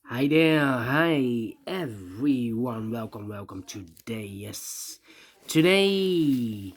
Hi there, hi everyone. Welcome today. Yes, today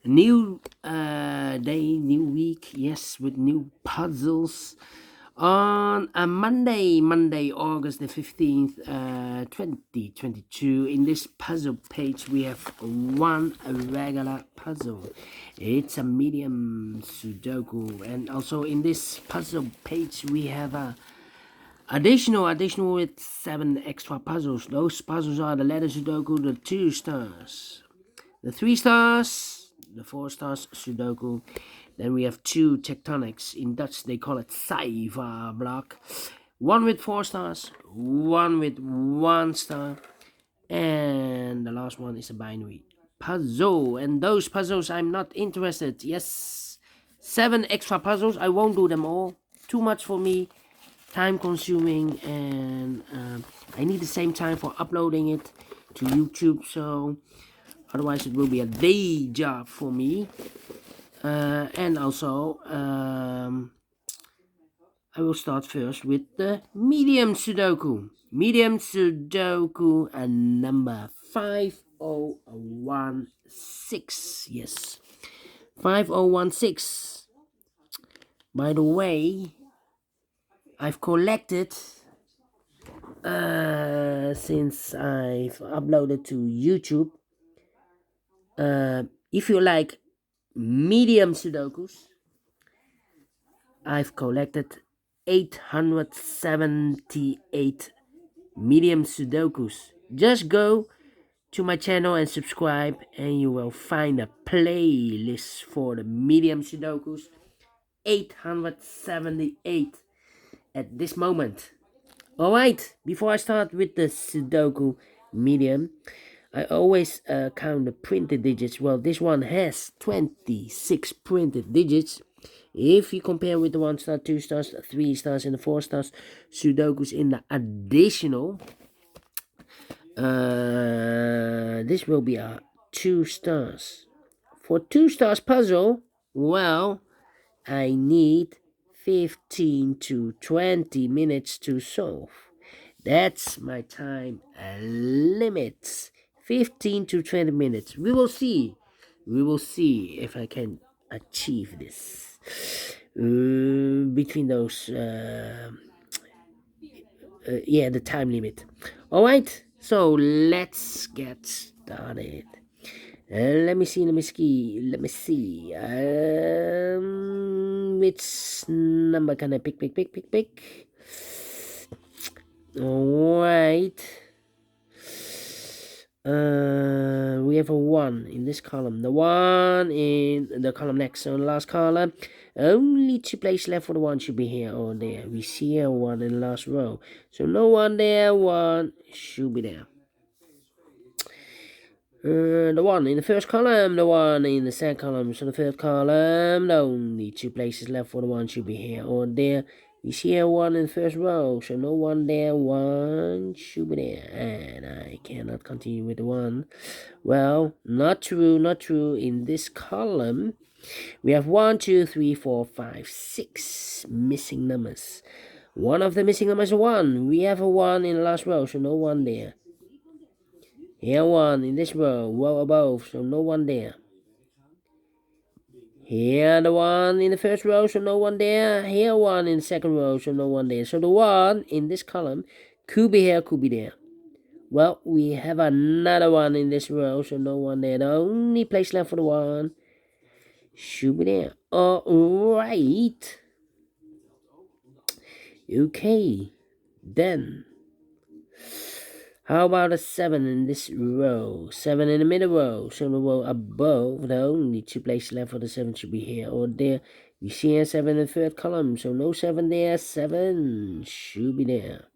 new day, new week. Yes, with new puzzles on a Monday, August the 15th, 2022. In this puzzle page, we have one regular puzzle. It's a medium Sudoku, and also in this puzzle page, we have a additional with 7 extra puzzles. Those puzzles are the letter Sudoku, the 2 stars, the 3 stars, the 4 stars Sudoku. Then we have 2 tectonics. In Dutch, they call it Cypher block. One with 4 stars, one with 1 star, and the last one is a binary puzzle. And those puzzles, I'm not interested. Yes, 7 extra puzzles. I won't do them all. Too much for me, time consuming, and I need the same time for uploading it to YouTube, so otherwise it will be a day job for me. And also I will start first with the medium Sudoku. Medium Sudoku and number 5016. Yes, 5016. By the way, I've collected since I've uploaded to YouTube. If you like medium Sudokus, I've collected 878 medium Sudokus. Just go to my channel and subscribe, and you will find a playlist for the medium Sudokus. 878 at this moment. Alright, before I start with the Sudoku medium, I always count the printed digits. Well, this one has 26 printed digits. If you compare with the 1 star, 2 stars, 3 stars, and the 4 stars Sudokus in the additional, this will be a 2 stars. For 2 stars puzzle, well, I need 15 to 20 minutes to solve. That's my time limit. 15 to 20 minutes. We will see. We will see if I can achieve this. Between those, the time limit. All right. So let's get started. Let me see. Which number can I pick? All right. We have a 1 in this column. The 1 in the column next. So the last column. Only 2 places left for the 1 should be here or there. We see a 1 in the last row. So no 1 there. 1 should be there. The 1 in the first column, the 1 in the second column, so the third column, the only 2 places left for the 1 should be here or there. We see a 1 in the first row, so no 1 there, 1 should be there, and I cannot continue with the 1. Well, not true. In this column, we have 1, 2, 3, 4, 5, 6 missing numbers. One of the missing numbers is 1. We have a 1 in the last row, so no 1 there. Here 1 in this row above, so no 1 there. Here the 1 in the first row, so no 1 there. Here 1 in the second row, so no 1 there. So the 1 in this column could be here, could be there. Well, we have another 1 in this row, so no 1 there. The only place left for the 1 should be there. Alright. Okay. Then how about a 7 in this row? 7 in the middle row. So the row above, the only 2 places left for the 7 should be here or there. We see a 7 in the third column, so no 7 there. 7 should be there.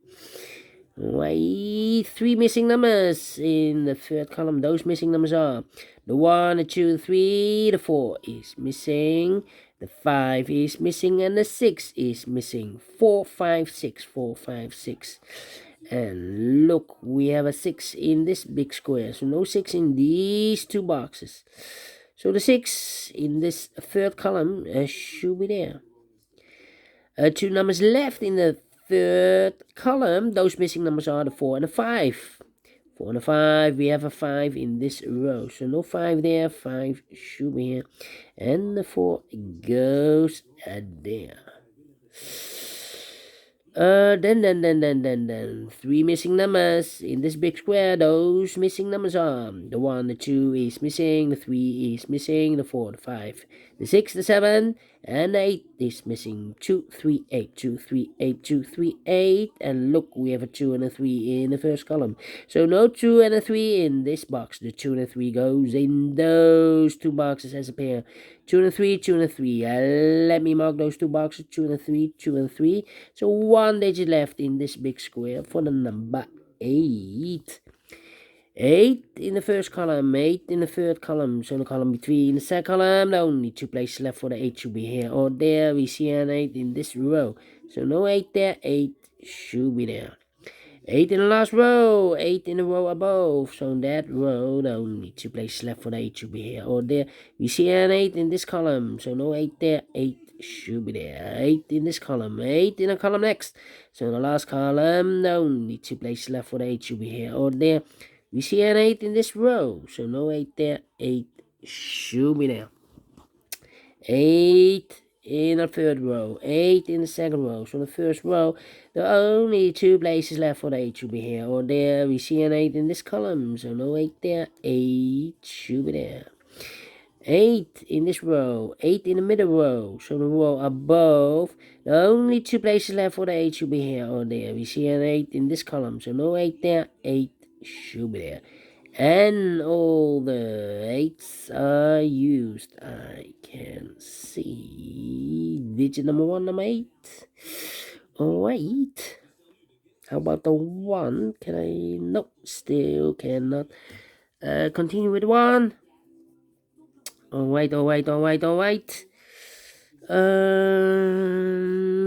Right, 3 missing numbers in the third column. Those missing numbers are the 1, the 2, the 3, the 4 is missing. The 5 is missing, and the 6 is missing. 4, 5, 6, 4, 5, 6. And look, we have a 6 in this big square. So no 6 in these 2 boxes. So the 6 in this third column should be there. 2 numbers left in the third column, those missing numbers are the 4 and the 5. 4 and a 5, we have a 5 in this row, so no 5 there, 5 should be here, and the 4 goes there. Then 3 missing numbers in this big square. Those missing numbers are the 1, the 2 is missing, the 3 is missing, the 4, the 5, the 6, the 7, and the 8 is missing. 2, 3, 8, 2, 3, 8, 2, 3, 8, and look, we have a 2 and a 3 in the first column. So no 2 and a 3 in this box. The 2 and a 3 goes in those 2 boxes as a pair. 2 and a 3, 2 and a 3. Let me mark those 2 boxes, 2 and a 3, 2 and 3. So 1 digit left in this big square for the number 8. 8 in the first column, 8 in the third column, so the column between the second column, the only 2 places left for the 8 should be here or there. We see an 8 in this row, so no 8 there, 8 should be there. 8 in the last row, 8 in the row above, so in that row, the only 2 places left for the 8 should be here or there. We see an 8 in this column, so no 8 there, 8 should be there. 8 in this column, 8 in the column next, so in the last column, the only 2 places left for the 8 should be here or there. We see an 8 in this row, so no 8 there, 8 should be there. 8 in the third row, 8 in the second row, so the first row, the only 2 places left for the 8 should be here or there. We see an 8 in this column, so no 8 there, 8 should be there. 8 in this row, 8 in the middle row, so the row above, the only 2 places left for the 8 should be here or there. We see an 8 in this column, so no 8 there, 8 should be there. And all the 8s are used. I can see digit number 1, number 8. Alright. How about the 1? Can I? Nope, still cannot. Continue with 1. Alright.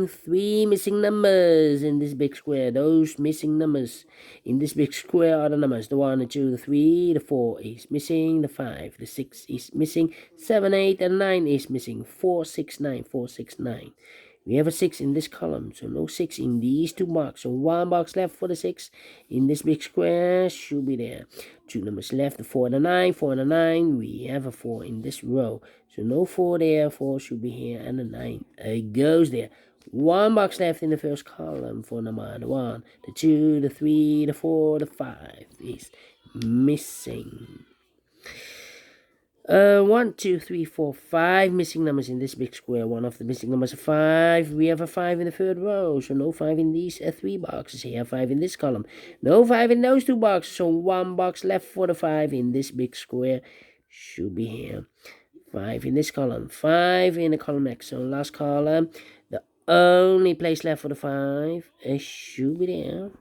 3 missing numbers in this big square. Those missing numbers in this big square are the numbers. The 1, the 2, the 3, the 4 is missing, the 5, the 6 is missing, 7, 8, and 9 is missing. 4, 6, 9, 4, 6, 9. We have a 6 in this column, so no 6 in these 2 boxes. So 1 box left for the 6 in this big square should be there. 2 numbers left, the 4 and the 9. 4 and the 9, we have a 4 in this row. So no 4 there, 4 should be here, and the 9 goes there. 1 box left in the first column for number 1. The 2, the 3, the 4, the 5 is missing. 1, 2, 3, 4, 5 missing numbers in this big square. One of the missing numbers is 5. We have a 5 in the third row, so no 5 in these 3 boxes. Here, 5 in this column. No 5 in those 2 boxes, so 1 box left for the 5 in this big square should be here. 5 in this column, 5 in the column next. So last column, the only place left for the 5 should be there.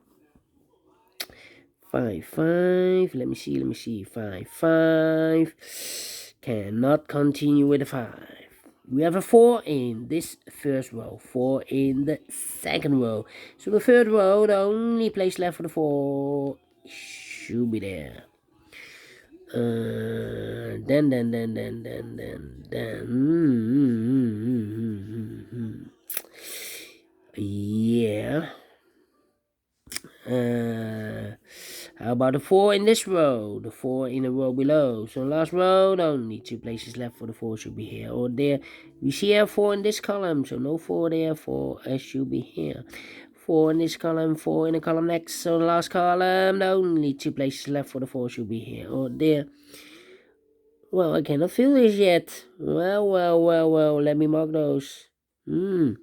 5, 5. Let me see. 5, 5. Cannot continue with the 5. We have a 4 in this first row, 4 in the second row. So the third row, the only place left for the 4 should be there. Then. Yeah. How about the 4 in this row? The 4 in the row below. So last row, the only 2 places left for the 4 should be here or there. We see a 4 in this column, so no 4 there, 4 should be here. 4 in this column, 4 in the column next. So the last column, the only 2 places left for the 4 should be here or there. Well, I cannot feel this yet. Well, let me mark those. Then.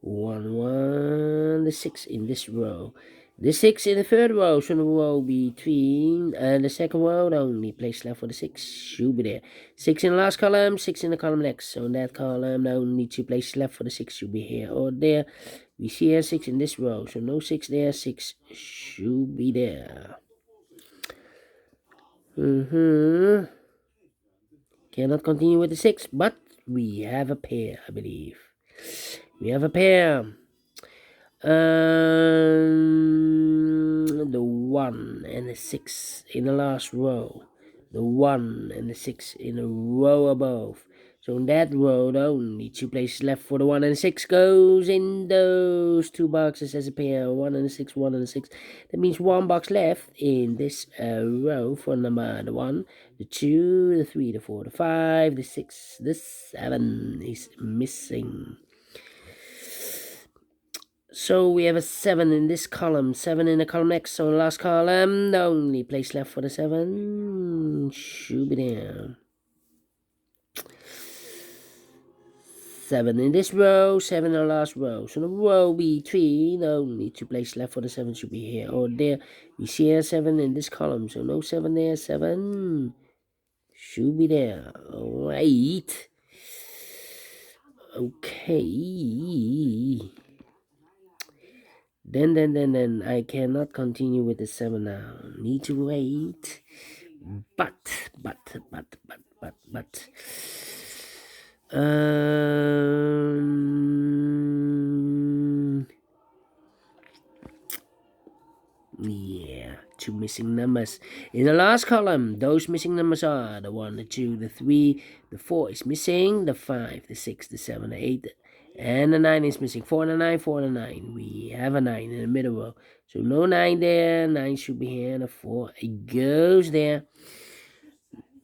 1, the 6 in this row. The 6 in the third row, so the row between the second row, the only place left for the 6 should be there. 6 in the last column, 6 in the column next. So in that column, the only 2 places left for the 6 should be here or there. We see here 6 in this row, so no 6 there, 6 should be there. Cannot continue with the 6, but we have a pair, I believe. We have a pair. the 1 and the 6 in the last row, the 1 and the 6 in a row above. So in that row, the only 2 places left for the 1 and 6 goes in those 2 boxes as a pair. 1 and 6, 1 and 6. That means 1 box left in this row for number the 1, the 2, the 3, the 4, the 5, the 6, the 7 is missing. So we have a 7 in this column, 7 in the column next. So the last column, the only place left for the 7 should be there. 7 in this row, 7 in the last row. So the row B3, the only 2 places left for the 7 should be here or there. We see here 7 in this column, so no 7 there, 7 should be there. Alright. Okay. Then I cannot continue with the 7 now. Need to wait. But. Yeah, 2 missing numbers in the last column. Those missing numbers are the 1, the 2, the 3, the 4 is missing, the 5, the 6, the 7, the 8, and the 9 is missing. 4 and a 9, 4 and a 9. We have a 9 in the middle row, so no 9 there. 9 should be here, and a 4 it goes there.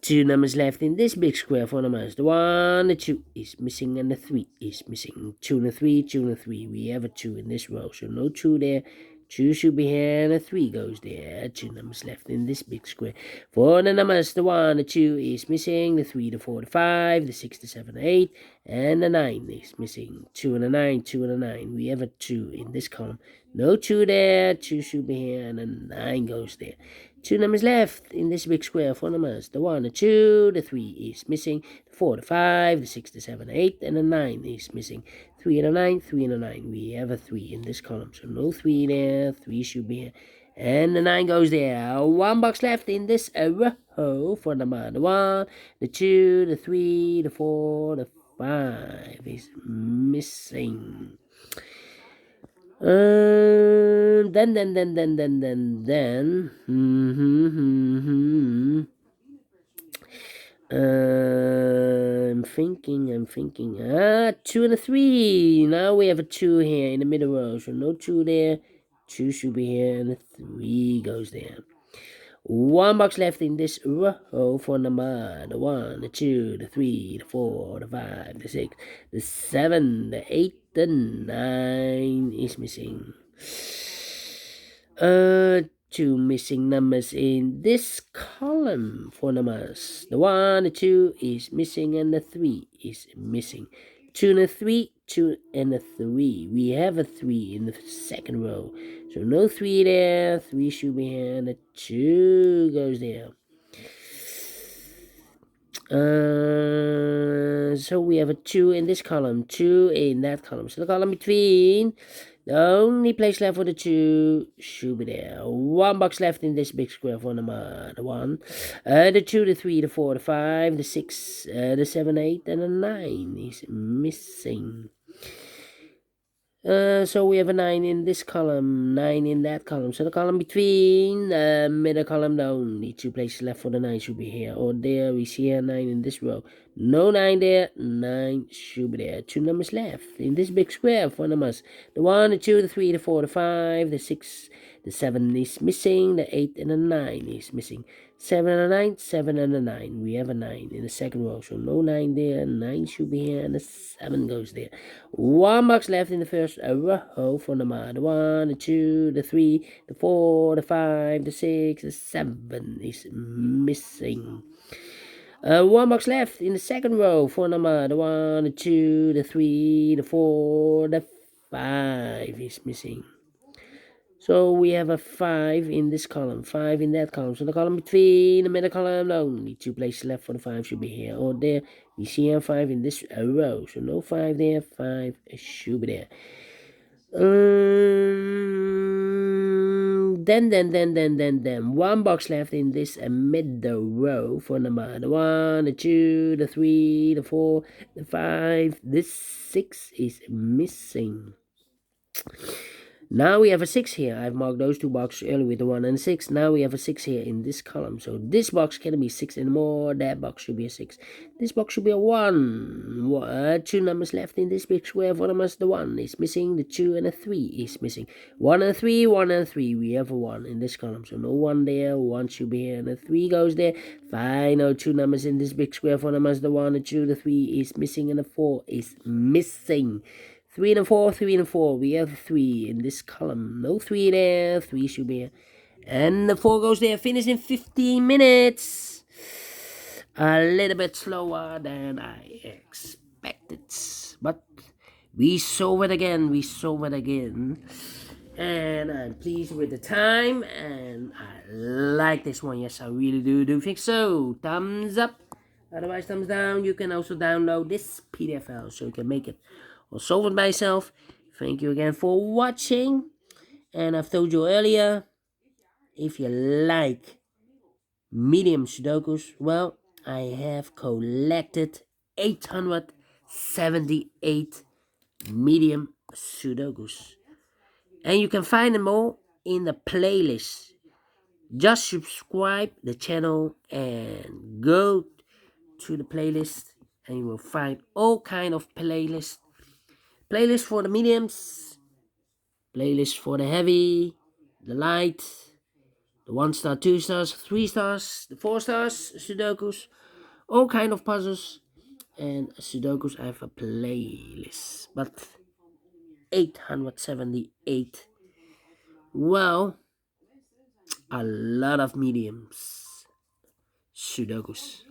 2 numbers left in this big square for numbers. The 1, the 2 is missing, and the 3 is missing. 2 and a 3, 2 and a 3. We have a 2 in this row, so no 2 there. 2 should be here, and a 3 goes there. 2 numbers left in this big square. For the numbers, the 1, the 2 is missing, the 3, the 4, the 5, the 6, the 7, the 8, and the 9 is missing. 2 and a 9, 2 and a 9. We have a 2 in this column. No 2 there. 2 should be here, and a 9 goes there. 2 numbers left in this big square for numbers. The 1, the 2, the 3 is missing. The 4, the 5, the 6, the 7, the 8, and the 9 is missing. 3 and a 9, 3 and a 9. We have a 3 in this column, so no 3 there. 3 should be here. And the 9 goes there. 1 box left in this row for number the 1, the 2, the 3, the 4, the 5 is missing. Then. I'm thinking. 2 and a 3. Now we have a 2 here in the middle row, so no 2 there. 2 should be here, and a 3 goes there. 1 box left in this row for number the 1, the 2, the 3, the 4, the 5, the 6, the 7, the 8, the 9 is missing. 2 missing numbers in this column for numbers. The 1, the 2 is missing, and the 3 is missing. 2 and a 3, 2 and a 3. We have a 3 in the second row, so no 3 there. 3 should be here, and a 2 goes there. So we have a 2 in this column, 2 in that column. So the column between, the only place left for the 2 should be there. 1 box left in this big square for number the 1, the 2, the 3, the 4, the 5, the 6, the 7, 8, and the 9 is missing. So we have a 9 in this column, 9 in that column. So the column between, middle column, the only 2 places left for the 9 should be here or there. We see a 9 in this row. No 9 there. 9 should be there. 2 numbers left in this big square for numbers. The 1, the 2, the 3, the 4, the 5, the 6, the 7 is missing. The 8 and the 9 is missing. 7 and a 9, 7 and a 9. We have a 9 in the second row, so no 9 there. 9 should be here, and the 7 goes there. 1 box left in the first row for number the 1, the 2, the 3, the 4, the 5, the 6, the 7 is missing. 1 box left in the second row for number the 1, the 2, the 3, the 4, the 5 is missing. So we have a 5 in this column, 5 in that column. So the column between the middle column, only 2 places left for the 5 should be here or there. We see a 5 in this row, so no 5 there. 5 should be there. Then 1 box left in this middle row for number the 1, the 2, the 3, the 4, the 5, the 6 is missing. Now we have a 6 here. I've marked those two boxes earlier with the 1 and 6. Now we have a 6 here in this column. So this box can't be 6 anymore. That box should be a 6. This box should be a 1. 2 numbers left in this big square. For them, the 1 is missing. The 2 and the 3 is missing. 1 and 3, 1 and 3. We have a 1 in this column. So no 1 there. 1 should be here. And the 3 goes there. Fine. No 2 numbers in this big square. For them, the 1, the 2, the 3 is missing. And the 4 is missing. 3 and 4, 3 and 4. We have 3 in this column. No 3 there. 3 should be here. And the 4 goes there. Finish in 15 minutes. A little bit slower than I expected. But we solve it again. We solve it again. And I'm pleased with the time. And I like this one. Yes, I really do think so. Thumbs up. Otherwise, thumbs down. You can also download this PDF file so you can make it or solve it by yourself. Thank you again for watching. And I've told you earlier, if you like Medium Sudokus, well, I have collected 878 Medium Sudokus. And you can find them all in the playlist. Just subscribe the channel and go to the playlist and you will find all kind of playlists. Playlist for the mediums, playlist for the heavy, the light, the 1 star, 2 stars, 3 stars, the 4 stars, Sudokus, all kind of puzzles. And Sudokus, I have a playlist, but 878. Well, a lot of mediums Sudokus.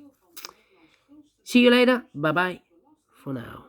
See you later. Bye bye for now.